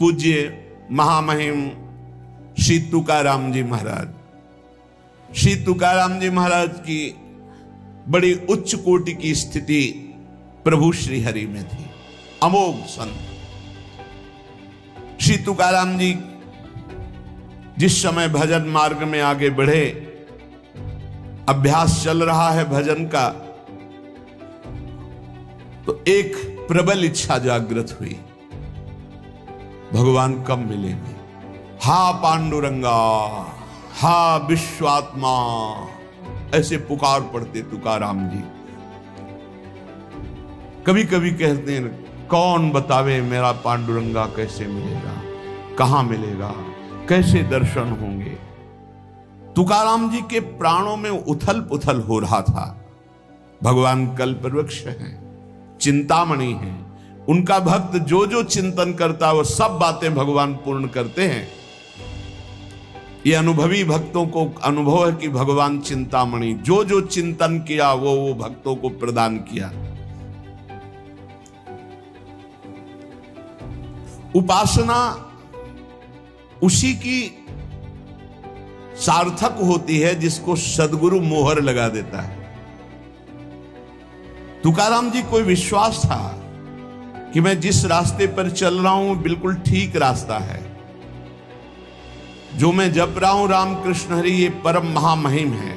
पूज्य महामहिम श्री तुकाराम जी महाराज, श्री तुकाराम जी महाराज की बड़ी उच्च कोटि की स्थिति प्रभु श्री हरि में थी। अमोघ संत श्री तुकाराम जी जिस समय भजन मार्ग में आगे बढ़े, अभ्यास चल रहा है भजन का, तो एक प्रबल इच्छा जागृत हुई, भगवान कब मिलेंगे। हा पांडुरंगा, हा विश्वात्मा, ऐसे पुकार पड़ते तुकाराम जी। कभी कभी कहते हैं, कौन बतावे मेरा पांडुरंगा कैसे मिलेगा, कहां मिलेगा, कैसे दर्शन होंगे। तुकाराम जी के प्राणों में उथल पुथल हो रहा था। भगवान कल्पवृक्ष हैं, चिंतामणि हैं, उनका भक्त जो जो चिंतन करता है वो सब बातें भगवान पूर्ण करते हैं। ये अनुभवी भक्तों को अनुभव है कि भगवान चिंतामणि जो जो चिंतन किया वो भक्तों को प्रदान किया। उपासना उसी की सार्थक होती है जिसको सद्गुरु मोहर लगा देता है। तुकाराम जी को विश्वास था कि मैं जिस रास्ते पर चल रहा हूं बिल्कुल ठीक रास्ता है, जो मैं जप रहा हूं राम कृष्ण हरि, ये परम महामहिम है।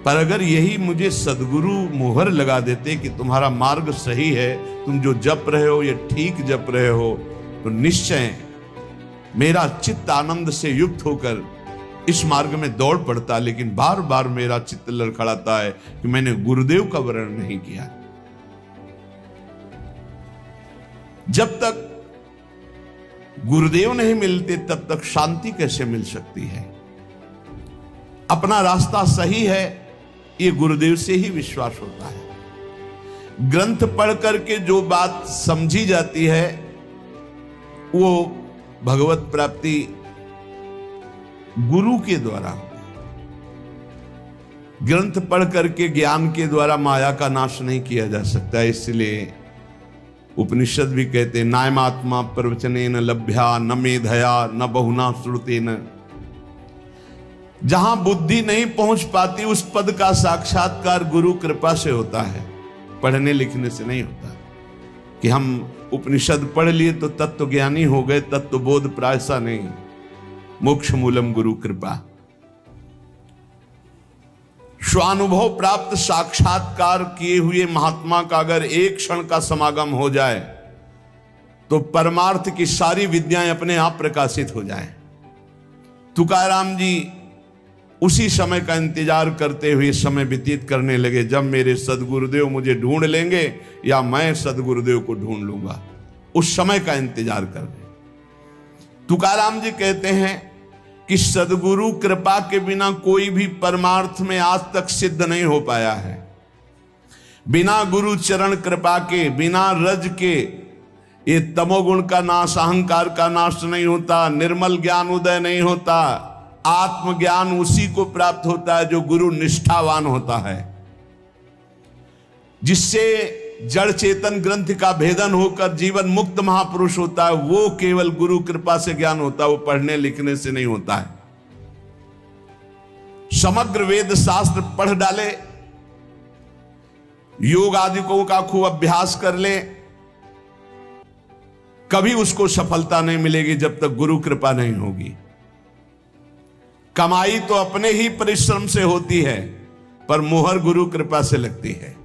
पर अगर यही मुझे सद्गुरु मोहर लगा देते कि तुम्हारा मार्ग सही है, तुम जो जप रहे हो ये ठीक जप रहे हो, तो निश्चय मेरा चित्त आनंद से युक्त होकर इस मार्ग में दौड़ पड़ता। लेकिन बार बार मेरा चित्त लड़खड़ाता है कि मैंने गुरुदेव का वर्ण नहीं किया। जब तक गुरुदेव नहीं मिलते तब तक शांति कैसे मिल सकती है। अपना रास्ता सही है ये गुरुदेव से ही विश्वास होता है। ग्रंथ पढ़ करके जो बात समझी जाती है वो भगवत प्राप्ति गुरु के द्वारा। ग्रंथ पढ़ करके ज्ञान के द्वारा माया का नाश नहीं किया जा सकता। इसलिए उपनिषद भी कहते नायमात्मा प्रवचनेन लभ्या न मेधया न बहुना श्रुतेन। जहां बुद्धि नहीं पहुंच पाती उस पद का साक्षात्कार गुरु कृपा से होता है, पढ़ने लिखने से नहीं होता। कि हम उपनिषद पढ़ लिए तो तत्व ज्ञानी हो गए, तत्व बोध प्रायसा नहीं। मोक्ष मूलम गुरु कृपा। स्वानुभव प्राप्त साक्षात्कार किए हुए महात्मा का अगर एक क्षण का समागम हो जाए तो परमार्थ की सारी विद्याएं अपने आप प्रकाशित हो जाएं। तुकाराम जी उसी समय का इंतजार करते हुए समय व्यतीत करने लगे, जब मेरे सदगुरुदेव मुझे ढूंढ लेंगे या मैं सदगुरुदेव को ढूंढ लूंगा। उस समय का इंतजार कर रहे। तुकाराम जी कहते हैं कि सदगुरु कृपा के बिना कोई भी परमार्थ में आज तक सिद्ध नहीं हो पाया है। बिना गुरु चरण कृपा के, बिना रज के ये तमोगुण का नाश, अहंकार का नाश नहीं होता, निर्मल ज्ञान उदय नहीं होता। आत्मज्ञान उसी को प्राप्त होता है जो गुरु निष्ठावान होता है, जिससे जड़ चेतन ग्रंथ का भेदन होकर जीवन मुक्त महापुरुष होता है। वो केवल गुरु कृपा से ज्ञान होता है, वो पढ़ने लिखने से नहीं होता है। समग्र वेद शास्त्र पढ़ डाले, योग आदिकों का खूब अभ्यास कर ले, कभी उसको सफलता नहीं मिलेगी जब तक गुरु कृपा नहीं होगी। कमाई तो अपने ही परिश्रम से होती है, पर मोहर गुरु कृपा से लगती है।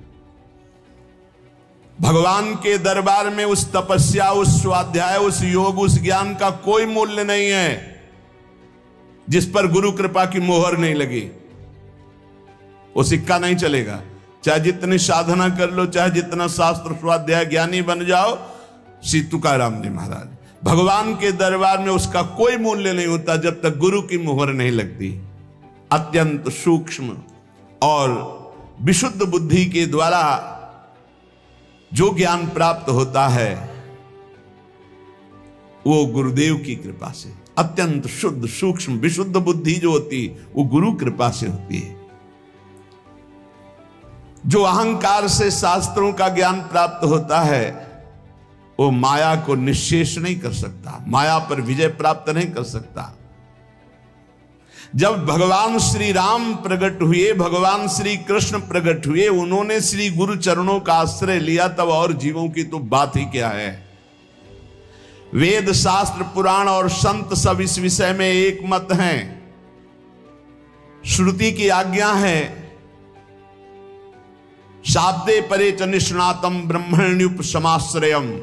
भगवान के दरबार में उस तपस्या, उस स्वाध्याय, उस योग, उस ज्ञान का कोई मूल्य नहीं है जिस पर गुरु कृपा की मोहर नहीं लगी। वो सिक्का नहीं चलेगा। चाहे जितनी साधना कर लो, चाहे जितना शास्त्र स्वाध्याय ज्ञानी बन जाओ। श्री तुकाराम जी महाराज, भगवान के दरबार में उसका कोई मूल्य नहीं होता जब तक गुरु की मोहर नहीं लगती। अत्यंत सूक्ष्म और विशुद्ध बुद्धि के द्वारा जो ज्ञान प्राप्त होता है वो गुरुदेव की कृपा से, अत्यंत शुद्ध सूक्ष्म विशुद्ध बुद्धि जो होती वो गुरु कृपा से होती है। जो अहंकार से शास्त्रों का ज्ञान प्राप्त होता है वो माया को निश्शेष नहीं कर सकता, माया पर विजय प्राप्त नहीं कर सकता। जब भगवान श्री राम प्रकट हुए, भगवान श्री कृष्ण प्रकट हुए, उन्होंने श्री गुरु चरणों का आश्रय लिया, तब और जीवों की तो बात ही क्या है। वेद शास्त्र पुराण और संत सब इस विषय में एक मत हैं। श्रुति की आज्ञा है, शाब्दे परे च निष्णातम ब्रह्मण्युप समाश्रयम।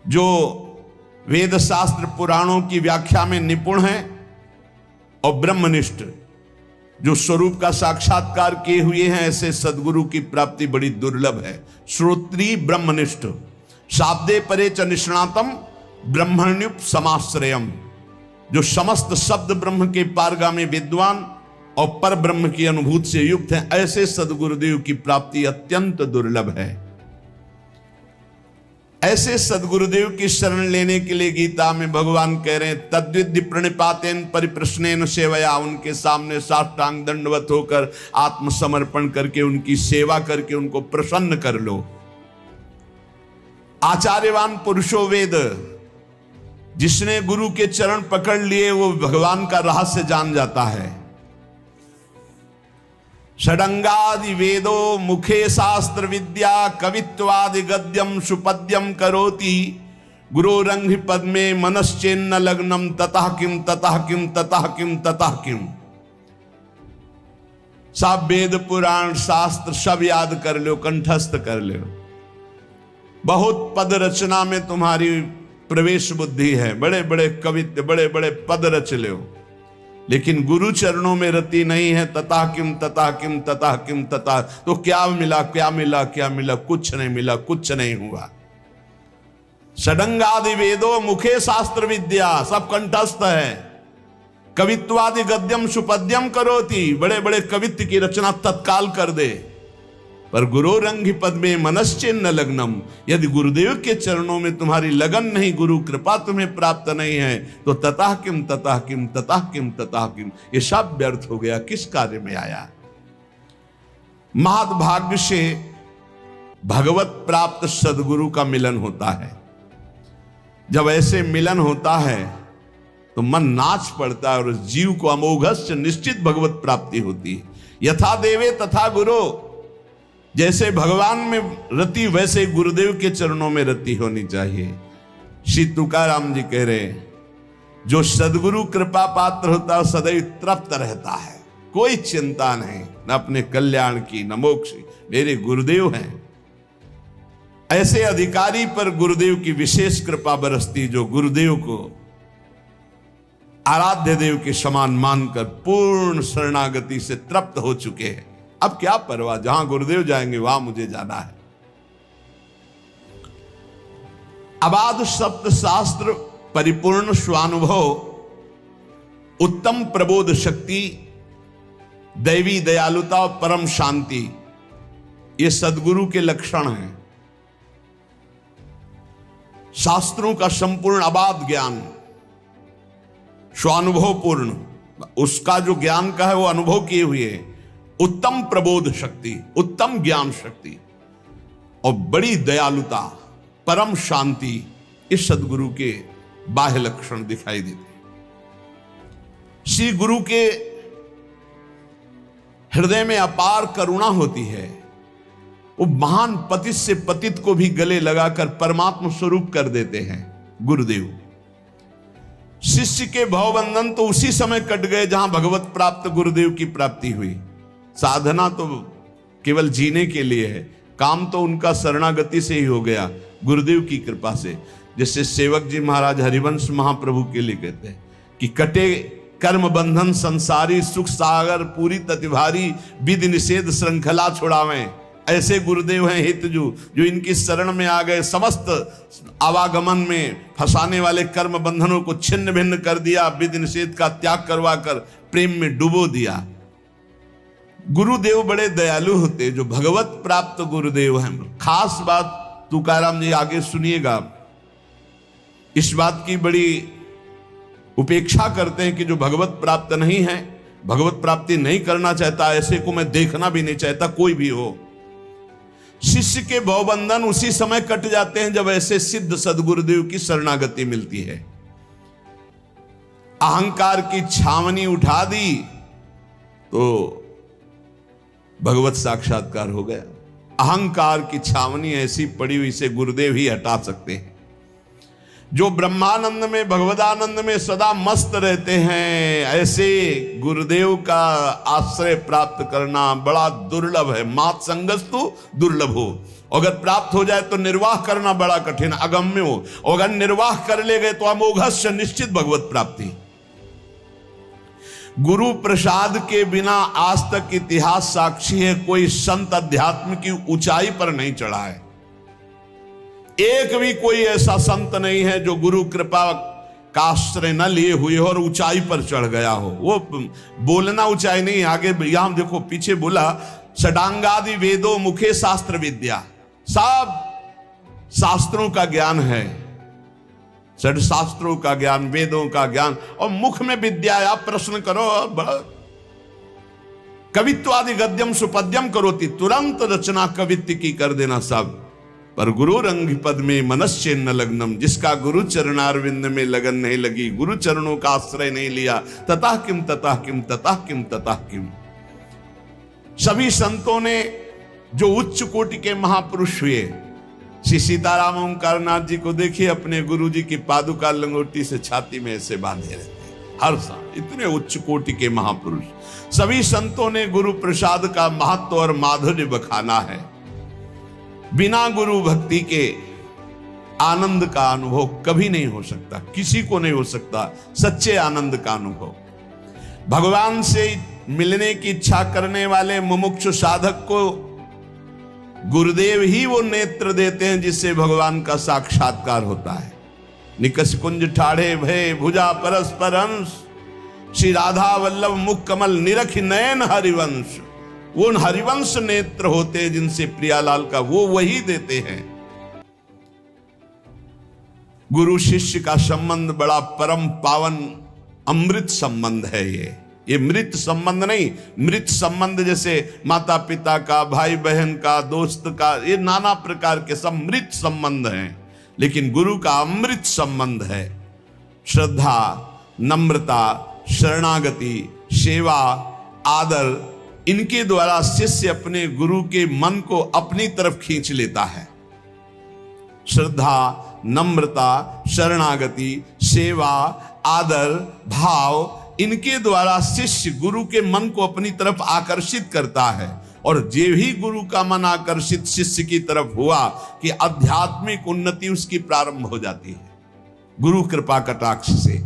जो वेद शास्त्र पुराणों की व्याख्या में निपुण है और ब्रह्मनिष्ठ, जो स्वरूप का साक्षात्कार किए हुए हैं, ऐसे सदगुरु की प्राप्ति बड़ी दुर्लभ है। श्रोत्री ब्रह्मनिष्ठ, शाब्दे परे च निष्णातम ब्रह्मण्युप समाश्रयम, जो समस्त शब्द ब्रह्म के पारगामी विद्वान और पर ब्रह्म की अनुभूति से युक्त हैं, ऐसे सदगुरुदेव की प्राप्ति अत्यंत दुर्लभ है। ऐसे सदगुरुदेव की शरण लेने के लिए गीता में भगवान कह रहे हैं, तद्विद्धि प्रणिपातेन परिप्रश्नेन सेवया, उनके सामने साष्टांग दंडवत होकर आत्मसमर्पण करके उनकी सेवा करके उनको प्रसन्न कर लो। आचार्यवान पुरुषो वेद, जिसने गुरु के चरण पकड़ लिए वो भगवान का रहस्य जान जाता है। षडंगादि वेदो मुखे शास्त्र विद्या कवित्वादि गद्यम सुपद्यम करोति, गुरोरंघ्रि पद्मे मनश्चेन्न लग्नम ततः किम ततः किम ततः किम ततः किम। सब वेद पुराण शास्त्र सब याद कर लो, कंठस्थ कर लो। बहुत पद रचना में तुम्हारी प्रवेश बुद्धि है, बड़े बड़े कवित्व बड़े बड़े पद रच लो, लेकिन गुरु चरणों में रति नहीं है। तथा किम तथा किम तथा किम तथा, तो क्या मिला क्या मिला क्या मिला, कुछ नहीं मिला, कुछ नहीं हुआ। षडंगादि वेदो मुखे शास्त्र विद्या, सब कंठस्थ है। कवित्वादि गद्यम सुपद्यम करोति, बड़े बड़े कवित्व की रचना तत्काल कर दे, पर गुरोरंघ्रि पद्मे मनश्चिन्न लग्नम, यदि गुरुदेव के चरणों में तुम्हारी लगन नहीं, गुरु कृपा तुम्हें प्राप्त नहीं है, तो ततः किम ततः किम ततः किम ततः किम, ये सब व्यर्थ हो गया, किस कार्य में आया। महद्भाग्य से भगवत प्राप्त सदगुरु का मिलन होता है। जब ऐसे मिलन होता है तो मन नाच पड़ता है और जीव को अमोघस्य निश्चित भगवत प्राप्ति होती है। यथा देवे तथा गुरु, जैसे भगवान में रति वैसे गुरुदेव के चरणों में रति होनी चाहिए। श्री तुकाराम जी कह रहे, जो सदगुरु कृपा पात्र होता है सदैव तृप्त रहता है, कोई चिंता नहीं, न अपने कल्याण की न मोक्ष, मेरे गुरुदेव हैं। ऐसे अधिकारी पर गुरुदेव की विशेष कृपा बरसती, जो गुरुदेव को आराध्य देव के समान मानकर पूर्ण शरणागति से तृप्त हो चुके हैं। अब क्या परवाह, जहां गुरुदेव जाएंगे वहां मुझे जाना है। अबाध सप्त शास्त्र परिपूर्ण स्वानुभव, उत्तम प्रबोध शक्ति, दैवी दयालुता और परम शांति, ये सदगुरु के लक्षण हैं। शास्त्रों का संपूर्ण अबाध ज्ञान, स्वानुभव पूर्ण, उसका जो ज्ञान का है वो अनुभव किए हुए, उत्तम प्रबोध शक्ति, उत्तम ज्ञान शक्ति और बड़ी दयालुता, परम शांति, इस सदगुरु के बाह्य लक्षण दिखाई देते। श्री गुरु के हृदय में अपार करुणा होती है। वो महान पतित से पतित को भी गले लगाकर परमात्मा स्वरूप कर देते हैं गुरुदेव। शिष्य के भवबंधन तो उसी समय कट गए जहां भगवत प्राप्त गुरुदेव की प्राप्ति हुई। साधना तो केवल जीने के लिए है, काम तो उनका शरणागति से ही हो गया, गुरुदेव की कृपा से। जैसे सेवक जी महाराज हरिवंश महाप्रभु के लिए कहते हैं कि कटे कर्म बंधन संसारी, सुख सागर पूरी ततिभारी, विधि निषेध श्रृंखला छुड़ावें। ऐसे गुरुदेव हैं हितजू, जो इनकी शरण में आ गए, समस्त आवागमन में फंसाने वाले कर्म बंधनों को छिन्न भिन्न कर दिया, विधि निषेध का त्याग करवाकर प्रेम में डुबो दिया। गुरुदेव बड़े दयालु होते, जो भगवत प्राप्त गुरुदेव हैं। खास बात तुकाराम जी आगे सुनिएगा, इस बात की बड़ी उपेक्षा करते हैं कि जो भगवत प्राप्त नहीं है, भगवत प्राप्ति नहीं करना चाहता, ऐसे को मैं देखना भी नहीं चाहता, कोई भी हो। शिष्य के भवबंधन उसी समय कट जाते हैं जब ऐसे सिद्ध सदगुरुदेव की शरणागति मिलती है। अहंकार की छावनी उठा दी तो भगवत साक्षात्कार हो गया। अहंकार की छावनी ऐसी पड़ी हुई से गुरुदेव ही हटा सकते हैं। जो ब्रह्मानंद में भगवदानंद में सदा मस्त रहते हैं, ऐसे गुरुदेव का आश्रय प्राप्त करना बड़ा दुर्लभ है। मात संगस्तु दुर्लभ हो, अगर प्राप्त हो जाए तो निर्वाह करना बड़ा कठिन अगम्य हो, अगर निर्वाह कर ले गए तो अमोघस्य निश्चित भगवत प्राप्ति। गुरु प्रसाद के बिना आज तक इतिहास साक्षी है कोई संत अध्यात्म की ऊंचाई पर नहीं चढ़ा है। एक भी कोई ऐसा संत नहीं है जो गुरु कृपा का आश्रय न लिए हुए हो और ऊंचाई पर चढ़ गया हो। वो बोलना ऊंचाई नहीं, आगे यहां देखो पीछे बोला षडांगादि वेदों मुखे शास्त्र विद्या, सब शास्त्रों का ज्ञान है, षड शास्त्रों का ज्ञान, वेदों का ज्ञान, और मुख में विद्या। आप प्रश्न करो, कवित्वादि गद्यम सुपद्यम करोति, तुरंत रचना कवित्व की कर देना सब। पर गुरु रंग पद में मनश्चेन्न लग्नम, जिसका गुरु चरणारविंद में लगन नहीं लगी, गुरु चरणों का आश्रय नहीं लिया, ततः किम ततः किम ततः किम ततः किम। सभी संतों ने जो उच्च कोटि के महापुरुष हुए, श्री सीताराम ओंकारनाथ जी को देखिए, अपने गुरु जी की पादुका लंगोटी से छाती में ऐसे बांधे रहते हर साल, इतने उच्च कोटि के महापुरुष। सभी संतों ने गुरु प्रसाद का महत्व और माधुर्य बखाना है। बिना गुरु भक्ति के आनंद का अनुभव कभी नहीं हो सकता, किसी को नहीं हो सकता सच्चे आनंद का अनुभव। भगवान से मिलने की इच्छा करने वाले मुमुक्षु साधक को गुरुदेव ही वो नेत्र देते हैं जिससे भगवान का साक्षात्कार होता है। निकष कुंज ठाढ़े भय भुजा परस्पर अंश, श्री राधा वल्लभ मुख कमल निरख नयन हरिवंश। वो हरिवंश नेत्र होते हैं जिनसे प्रियालाल का वो वही देते हैं। गुरु शिष्य का संबंध बड़ा परम पावन अमृत संबंध है। ये मृत संबंध नहीं, मृत संबंध जैसे माता पिता का, भाई बहन का, दोस्त का, ये नाना प्रकार के सब मृत संबंध हैं, लेकिन गुरु का अमृत संबंध है। श्रद्धा, नम्रता, शरणागति, सेवा, आदर, इनके द्वारा शिष्य अपने गुरु के मन को अपनी तरफ खींच लेता है। श्रद्धा, नम्रता, शरणागति, सेवा, आदर, भाव, इनके द्वारा शिष्य गुरु के मन को अपनी तरफ आकर्षित करता है। और जे भी गुरु का मन आकर्षित शिष्य की तरफ हुआ कि आध्यात्मिक उन्नति उसकी प्रारंभ हो जाती है गुरु कृपा कटाक्ष से।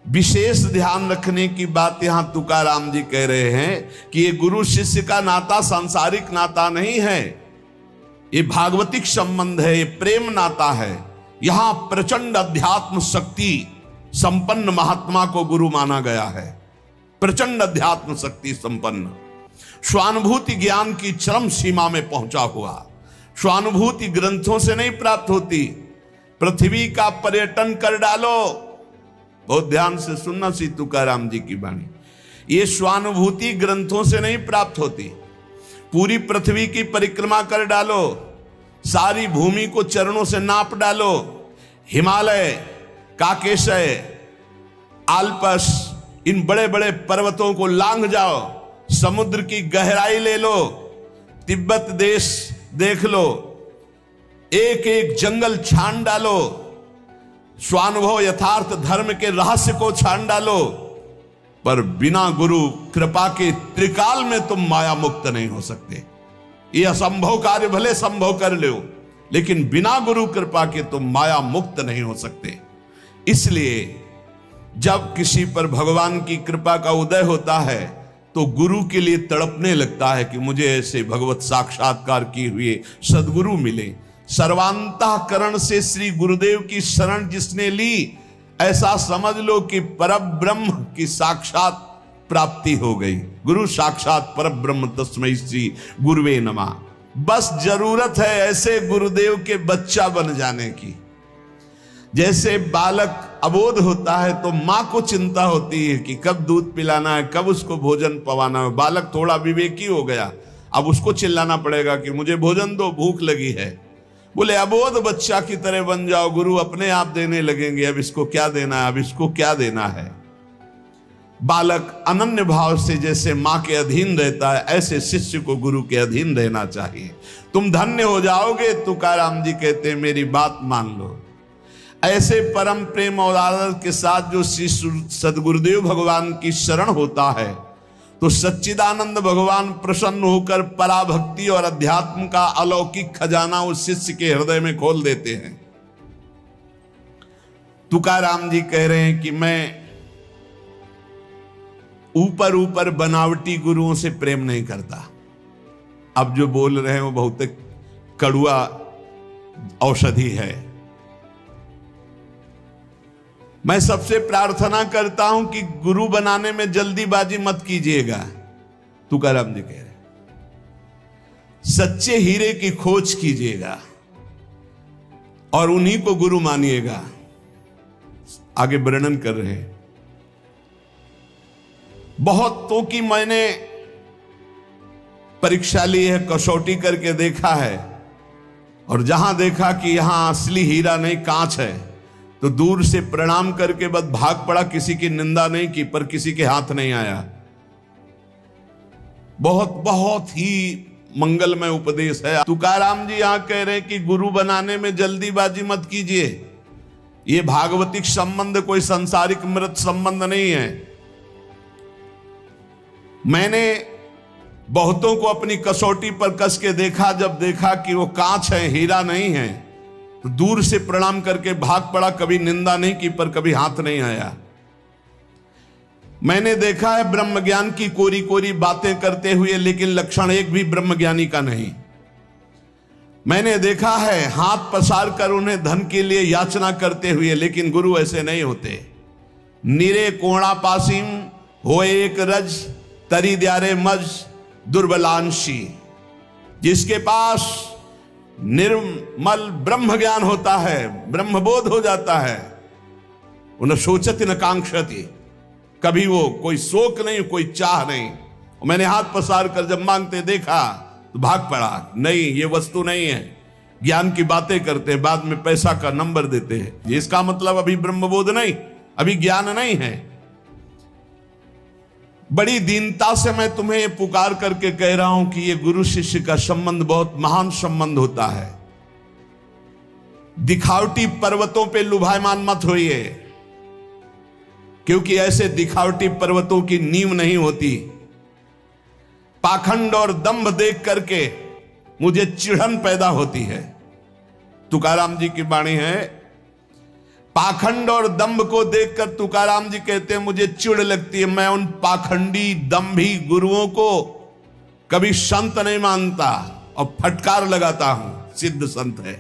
विशेष ध्यान रखने की बात यहां तुकाराम जी कह रहे हैं कि ये गुरु शिष्य का नाता सांसारिक नाता नहीं है, ये भागवतिक संबंध है, ये प्रेम नाता है। यहां प्रचंड अध्यात्म शक्ति संपन्न महात्मा को गुरु माना गया है, प्रचंड अध्यात्म शक्ति संपन्न, स्वानुभूति ज्ञान की चरम सीमा में पहुंचा हुआ। स्वानुभूति ग्रंथों से नहीं प्राप्त होती। पृथ्वी का पर्यटन कर डालो, बहुत ध्यान से सुनना श्री तुकाराम जी की वाणी, ये स्वानुभूति ग्रंथों से नहीं प्राप्त होती। पूरी पृथ्वी की परिक्रमा कर डालो, सारी भूमि को चरणों से नाप डालो, हिमालय, काकेशय, आल्पस, इन बड़े बड़े पर्वतों को लांघ जाओ, समुद्र की गहराई ले लो, तिब्बत देश देख लो, एक एक जंगल छान डालो, स्वानुभव यथार्थ धर्म के रहस्य को छान डालो, पर बिना गुरु कृपा के त्रिकाल में तुम माया मुक्त नहीं हो सकते। ये असंभव कार्य भले संभव कर लो, लेकिन बिना गुरु कृपा के तुम माया मुक्त नहीं हो सकते। इसलिए जब किसी पर भगवान की कृपा का उदय होता है तो गुरु के लिए तड़पने लगता है कि मुझे ऐसे भगवत साक्षात्कार किए हुए सदगुरु मिले। सर्वांतःकरण से श्री गुरुदेव की शरण जिसने ली, ऐसा समझ लो कि परब्रह्म की साक्षात प्राप्ति हो गई। गुरु साक्षात परब्रह्म तस्मै श्री गुरुवे नमः। बस जरूरत है ऐसे गुरुदेव के बच्चा बन जाने की। जैसे बालक अबोध होता है तो मां को चिंता होती है कि कब दूध पिलाना है, कब उसको भोजन पवाना है। बालक थोड़ा विवेकी हो गया, अब उसको चिल्लाना पड़ेगा कि मुझे भोजन दो, भूख लगी है। बोले अबोध बच्चा की तरह बन जाओ, गुरु अपने आप देने लगेंगे। अब इसको क्या देना है, अब इसको क्या देना है। बालक अनन्य भाव से जैसे मां के अधीन रहता है, ऐसे शिष्य को गुरु के अधीन रहना चाहिए। तुम धन्य हो जाओगे। तुकाराम जी कहते हैं मेरी बात मान लो। ऐसे परम प्रेम और आदर के साथ जो श्री सद्गुरुदेव भगवान की शरण होता है तो सच्चिदानंद भगवान प्रसन्न होकर पराभक्ति और अध्यात्म का अलौकिक खजाना उस शिष्य के हृदय में खोल देते हैं। तुकाराम जी कह रहे हैं कि मैं ऊपर ऊपर बनावटी गुरुओं से प्रेम नहीं करता। अब जो बोल रहे हैं वो बहुत कड़ुआ औषधि है। मैं सबसे प्रार्थना करता हूं कि गुरु बनाने में जल्दीबाजी मत कीजिएगा। तुकाराम जी कह रहे सच्चे हीरे की खोज कीजिएगा और उन्हीं को गुरु मानिएगा। आगे वर्णन कर रहे हैं। बहुतों की मैंने परीक्षा ली है, कसौटी करके देखा है, और जहां देखा कि यहां असली हीरा नहीं कांच है तो दूर से प्रणाम करके बस भाग पड़ा। किसी की निंदा नहीं की, पर किसी के हाथ नहीं आया। बहुत ही मंगलमय उपदेश है। तुकाराम जी यहां कह रहे हैं कि गुरु बनाने में जल्दीबाजी मत कीजिए। ये भागवतिक संबंध कोई संसारिक मृत संबंध नहीं है। मैंने बहुतों को अपनी कसौटी पर कस के देखा। जब देखा कि वो कांच है, हीरा नहीं है, तो दूर से प्रणाम करके भाग पड़ा। कभी निंदा नहीं की, पर कभी हाथ नहीं आया। मैंने देखा है ब्रह्म ज्ञान की कोरी कोरी बातें करते हुए, लेकिन लक्षण एक भी ब्रह्म ज्ञानी का नहीं। मैंने देखा है हाथ पसार कर उन्हें धन के लिए याचना करते हुए, लेकिन गुरु ऐसे नहीं होते। निरे कोणा पासीम हो एक रज तरी द्यारे मज दुर्बलांशी। जिसके पास निर्मल ब्रह्म ज्ञान होता है, ब्रह्मबोध हो जाता है, उन्हें सोचति न कांक्षति। कभी वो कोई शोक नहीं, कोई चाह नहीं। मैंने हाथ पसार कर जब मांगते देखा तो भाग पड़ा। नहीं, ये वस्तु नहीं है। ज्ञान की बातें करते हैं, बाद में पैसा का नंबर देते हैं। इसका मतलब अभी ब्रह्मबोध नहीं, अभी ज्ञान नहीं है। बड़ी दीनता से मैं तुम्हें पुकार करके कह रहा हूं कि ये गुरु शिष्य का संबंध बहुत महान संबंध होता है। दिखावटी पर्वतों पे लुभायमान मत होइए, क्योंकि ऐसे दिखावटी पर्वतों की नींव नहीं होती। पाखंड और दंभ देख करके मुझे चिढ़न पैदा होती है। तुकाराम जी की वाणी है। पाखंड और दंभ को देखकर तुकाराम जी कहते हैं मुझे चिढ़ लगती है। मैं उन पाखंडी दंभी गुरुओं को कभी संत नहीं मानता और फटकार लगाता हूं। सिद्ध संत है।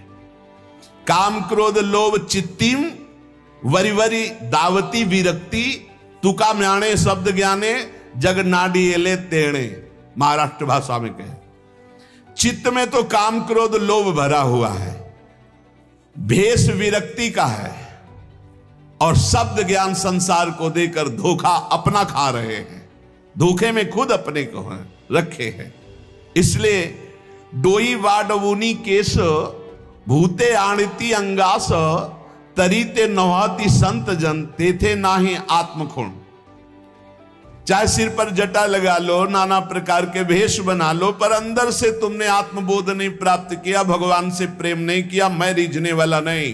काम क्रोध लोभ चित्तीम वरिवरी दावती विरक्ति तुका म्याणे शब्द ज्ञाने जग नाडी एले तेणे। महाराष्ट्र भाषा में कहे चित्त में तो काम क्रोध लोभ भरा हुआ है, भेष विरक्ति का है, और शब्द ज्ञान संसार को देकर धोखा अपना खा रहे हैं। धोखे में खुद अपने को रखे हैं। इसलिए डोई वाडवुनी केश भूते आणति अंगास तरीते नवाति संत जन तेथे नाही आत्मखुण। चाहे सिर पर जटा लगा लो, नाना प्रकार के भेष बना लो, पर अंदर से तुमने आत्मबोध नहीं प्राप्त किया, भगवान से प्रेम नहीं किया, मैं रीझने वाला नहीं।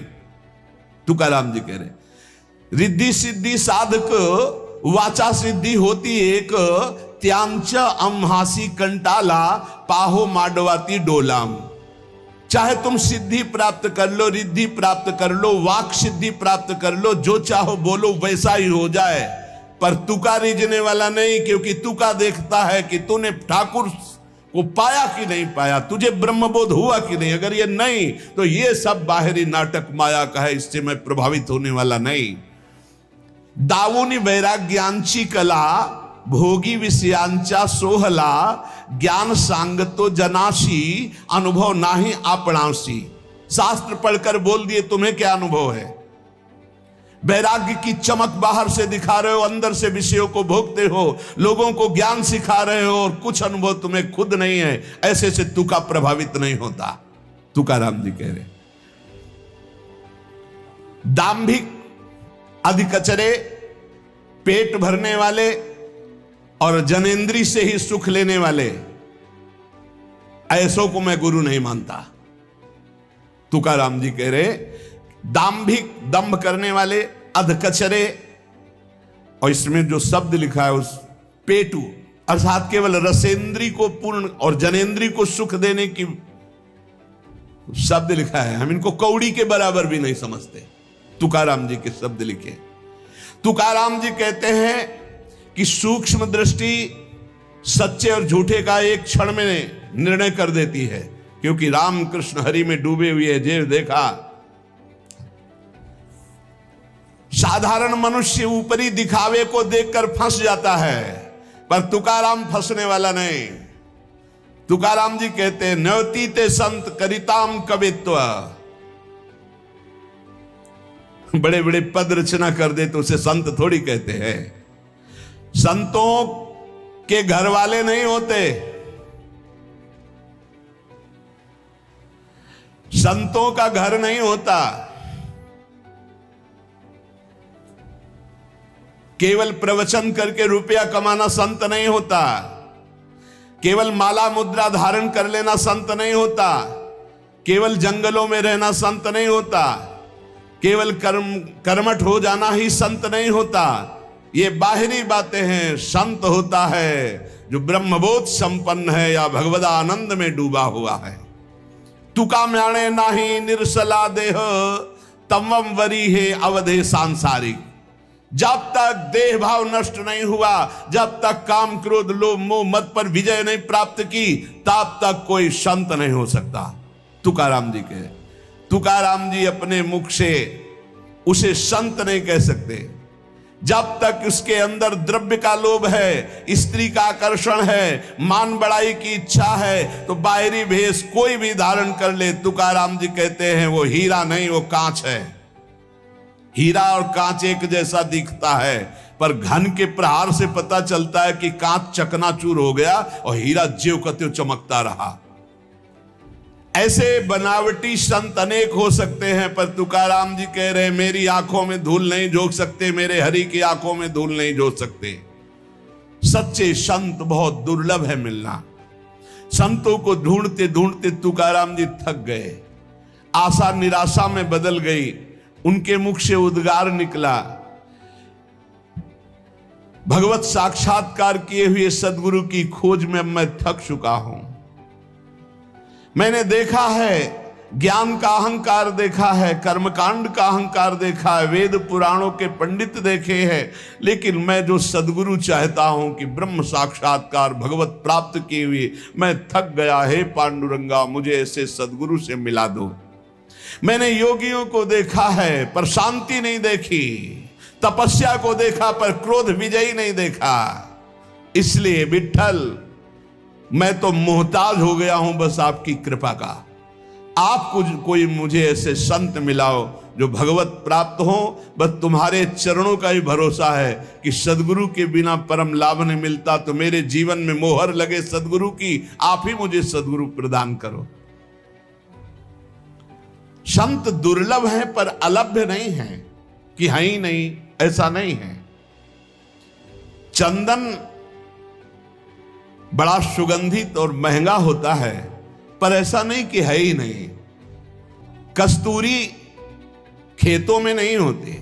तुकाराम जी कह रहे रिद्धि सिद्धि साधक वाचा सिद्धि होती एक त्यांच अमहासी कंटाला पाहो माडवाती डोलाम। चाहे तुम सिद्धि प्राप्त कर लो, रिद्धि प्राप्त कर लो, वाक सिद्धि प्राप्त कर लो, जो चाहो बोलो वैसा ही हो जाए, पर तुका रीझने वाला नहीं। क्योंकि तुका देखता है कि तूने ठाकुर को पाया कि नहीं पाया, तुझे ब्रह्मबोध हुआ कि नहीं। अगर ये नहीं तो ये सब बाहरी नाटक माया का है, इससे मैं प्रभावित होने वाला नहीं। दावुनी वैराग्यांची कला भोगी विषयांचा सोहला ज्ञान सांगतो जनाशी अनुभव नाही आपणासी। शास्त्र पढ़कर बोल दिए तुम्हें क्या अनुभव है। वैराग्य की चमक बाहर से दिखा रहे हो, अंदर से विषयों को भोगते हो, लोगों को ज्ञान सिखा रहे हो और कुछ अनुभव तुम्हें खुद नहीं है, ऐसे से तुका प्रभावित नहीं होता। तुकाराम जी कह रहे दाम्भिक, अधिकचरे, पेट भरने वाले और जनेंद्री से ही सुख लेने वाले, ऐसों को मैं गुरु नहीं मानता। तुकाराम जी कह रहे दाम्भिक, दंभ करने वाले, अधकचरे, और इसमें जो शब्द लिखा है उस पेटू अर्थात केवल रसेंद्री को पूर्ण और जनेंद्री को सुख देने की शब्द लिखा है, हम इनको कौड़ी के बराबर भी नहीं समझते। तुकाराम जी के शब्द लिखे। तुकाराम जी कहते हैं कि सूक्ष्म दृष्टि सच्चे और झूठे का एक क्षण में निर्णय कर देती है, क्योंकि रामकृष्ण हरि में डूबे हुए जेव देखा। साधारण मनुष्य ऊपरी दिखावे को देखकर फंस जाता है, पर तुकाराम फंसने वाला नहीं। तुकाराम जी कहते हैं नवतीते संत करिताम कवित्व, बड़े बड़े पद रचना कर दे तो उसे संत थोड़ी कहते हैं। संतों के घर वाले नहीं होते, संतों का घर नहीं होता। केवल प्रवचन करके रुपया कमाना संत नहीं होता, केवल माला मुद्रा धारण कर लेना संत नहीं होता, केवल जंगलों में रहना संत नहीं होता, केवल कर्मठ हो जाना ही संत नहीं होता। ये बाहरी बातें हैं। संत होता है जो ब्रह्मबोध संपन्न है या भगवदा आनंद में डूबा हुआ है। तुका म्याणे नाही निर्सला देह तमम वरी है अवधे सांसारिक। जब तक देह भाव नष्ट नहीं हुआ, जब तक काम क्रोध लोभ मोह मद पर विजय नहीं प्राप्त की, तब तक कोई संत नहीं हो सकता। तुकाराम जी के तुकाराम जी अपने मुख से उसे संत नहीं कह सकते। जब तक उसके अंदर द्रव्य का लोभ है, स्त्री का आकर्षण है, मान बढ़ाई की इच्छा है, तो बाहरी भेष कोई भी धारण कर ले, तुकाराम जी कहते हैं वो हीरा नहीं, वो कांच है। हीरा और कांच एक जैसा दिखता है, पर घन के प्रहार से पता चलता है कि कांच चकनाचूर हो गया और हीरा ज्यों का त्यों चमकता रहा। ऐसे बनावटी संत अनेक हो सकते हैं, पर तुकाराम जी कह रहे मेरी आंखों में धूल नहीं झोंक सकते, मेरे हरि की आंखों में धूल नहीं झोंक सकते। सच्चे संत बहुत दुर्लभ है मिलना। संतों को ढूंढते ढूंढते तुकाराम जी थक गए, आशा निराशा में बदल गई। उनके मुख से उद्गार निकला, भगवत साक्षात्कार किए हुए सदगुरु की खोज में मैं थक चुका हूं। मैंने देखा है ज्ञान का अहंकार, देखा है कर्मकांड का अहंकार, देखा है वेद पुराणों के पंडित देखे हैं, लेकिन मैं जो सदगुरु चाहता हूं कि ब्रह्म साक्षात्कार भगवत प्राप्त किए हुए, मैं थक गया। हे पांडुरंगा, मुझे ऐसे सदगुरु से मिला दो। मैंने योगियों को देखा है पर शांति नहीं देखी, तपस्या को देखा पर क्रोध विजयी नहीं देखा। इसलिए विठ्ठल, मैं तो मोहताज हो गया हूं बस आपकी कृपा का। आप कोई मुझे ऐसे संत मिलाओ जो भगवत प्राप्त हो। बस तुम्हारे चरणों का ही भरोसा है कि सदगुरु के बिना परम लाभ नहीं मिलता, तो मेरे जीवन में मोहर लगे सदगुरु की, आप ही मुझे सदगुरु प्रदान करो। संत दुर्लभ है पर अलभ्य नहीं है कि है ही नहीं, ऐसा नहीं है। चंदन बड़ा सुगंधित और महंगा होता है, पर ऐसा नहीं कि है ही नहीं। कस्तूरी खेतों में नहीं होती,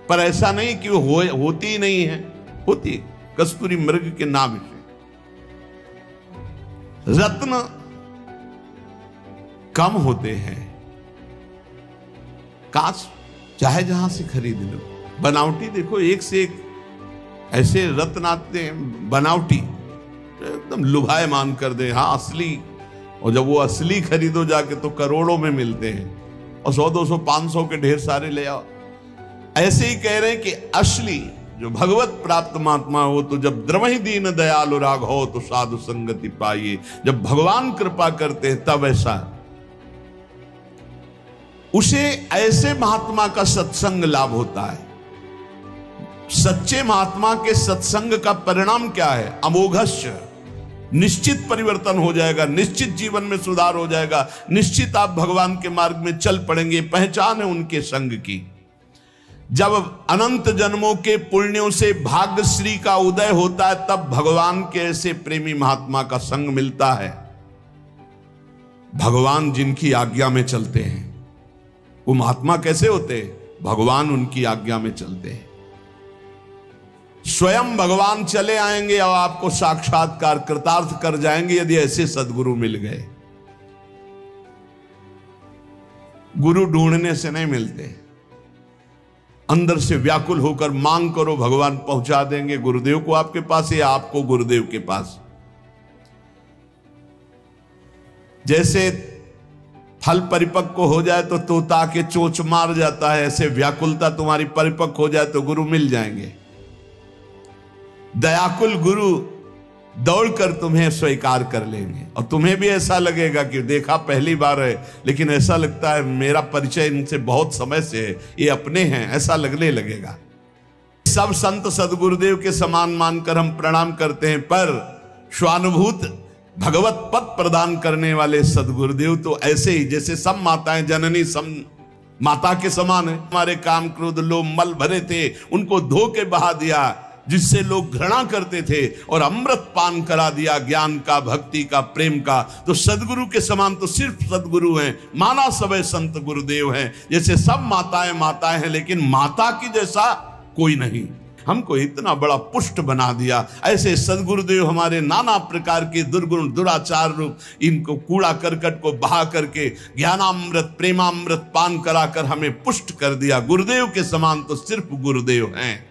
पर ऐसा नहीं कि वो होती ही नहीं है, होती। कस्तूरी मृग के नाम से। रत्न कम होते हैं, कांच चाहे जहां से खरीद लो। बनावटी देखो, एक से एक ऐसे रत्न आते हैं बनावटी, एकदम लुभायमान कर दे। हाँ असली, और जब वो असली खरीदो जाके तो करोड़ों में मिलते हैं, और 100 200 500 के ढेर सारे ले आओ। ऐसे ही कह रहे हैं कि असली जो भगवत प्राप्त महात्मा हो, तो जब द्रवहि दीन दयालु राग हो तो साधु संगति पाइए। जब भगवान कृपा करते हैं तब ऐसा। उसे ऐसे महात्मा का सत्संग लाभ होता है। सच्चे महात्मा के सत्संग का परिणाम क्या है? अमोघस्य, निश्चित परिवर्तन हो जाएगा, निश्चित जीवन में सुधार हो जाएगा, निश्चित आप भगवान के मार्ग में चल पड़ेंगे। पहचान है उनके संग की। जब अनंत जन्मों के पुण्यों से भाग्यश्री का उदय होता है, तब भगवान के ऐसे प्रेमी महात्मा का संग मिलता है। भगवान जिनकी आज्ञा में चलते हैं वो महात्मा कैसे होते हैं? भगवान उनकी आज्ञा में चलते हैं। स्वयं भगवान चले आएंगे और आपको साक्षात्कार कृतार्थ कर जाएंगे यदि ऐसे सद्गुरु मिल गए। गुरु ढूंढने से नहीं मिलते, अंदर से व्याकुल होकर मांग करो, भगवान पहुंचा देंगे गुरुदेव को आपके पास या आपको गुरुदेव के पास। जैसे फल परिपक्व हो जाए तो तोता के चोंच मार जाता है, ऐसे व्याकुलता तुम्हारी परिपक्व हो जाए तो गुरु मिल जाएंगे। दयाकुल गुरु दौड़कर तुम्हें स्वीकार कर लेंगे और तुम्हें भी ऐसा लगेगा कि देखा पहली बार है, लेकिन ऐसा लगता है मेरा परिचय इनसे बहुत समय से है, ये अपने हैं, ऐसा लगने लगेगा। सब संत सदगुरुदेव के समान मानकर हम प्रणाम करते हैं, पर स्वानुभूत भगवत पद प्रदान करने वाले सदगुरुदेव तो ऐसे ही जैसे सब माताएं जननी सम माता के समान है। हमारे काम क्रोध लोभ मल भरे थे, उनको धो के बहा दिया, जिससे लोग घृणा करते थे, और अमृत पान करा दिया ज्ञान का, भक्ति का, प्रेम का। तो सदगुरु के समान तो सिर्फ सदगुरु हैं, माना सबे संत गुरुदेव हैं। जैसे सब माताएं माताएं हैं, लेकिन माता की जैसा कोई नहीं। हमको इतना बड़ा पुष्ट बना दिया। ऐसे सदगुरुदेव हमारे नाना प्रकार के दुर्गुण दुराचार रूप इनको कूड़ा करकट को बहा करके ज्ञानामृत प्रेमामृत पान कराकर हमें पुष्ट कर दिया। गुरुदेव के समान तो सिर्फ गुरुदेव हैं।